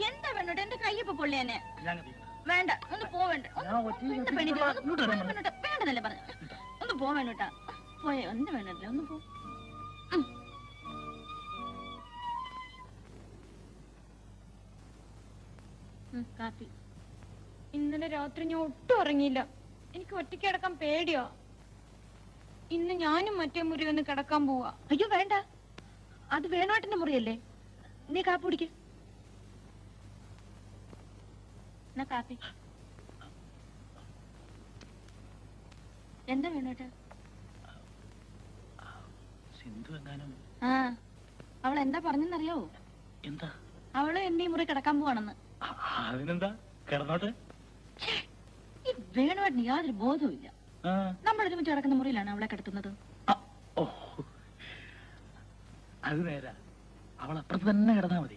എന്താ വേണ്ടോട്ടെ? എന്റെ കയ്യപ്പ പൊള്ളിയെന്നെ. വേണ്ട, ഒന്ന് പോവേണ്ട. വേണ്ടതല്ലേ പറഞ്ഞു. ഒന്ന് പോവേണ്ടട്ടാ. പോയേ, ഒന്ന് വേണ്ടല്ലേ, ഒന്ന് പോ. കാപ്പി. ഇന്നലെ രാത്രി ഞാൻ ഒട്ടും ഉറങ്ങിയില്ല. എനിക്ക് ഒറ്റയ്ക്ക് കിടക്കാൻ പേടിയോ. ഇന്ന് ഞാനും മറ്റേ മുറി ഒന്ന് കിടക്കാൻ പോവാ. അയ്യോ വേണ്ട, അത് വേണോട്ടിന്റെ മുറിയല്ലേ. നീ കാപ്പി കുടിക്ക്. എന്നാ കാപ്പി. എന്താ വേണോട്ട്? ആ, അവൾ എന്താ പറഞ്ഞെന്നറിയാവോ? എന്താ? അവള് എന്നെ മുറി കിടക്കാൻ പോവാണെന്ന്. അതിനെന്താ, കിടന്നോട്ടെ. ഈ വേണുവാട്ടിന് യാതൊരു ബോധവും ഇല്ല. നമ്മൾ ഒരുമിച്ച് കിടക്കുന്ന മുറിയിലാണ് അവളെ കിടത്തുന്നത്. അത് നേരാ, അവൾ അപ്പുറത്ത് തന്നെ കിടന്നാ മതി.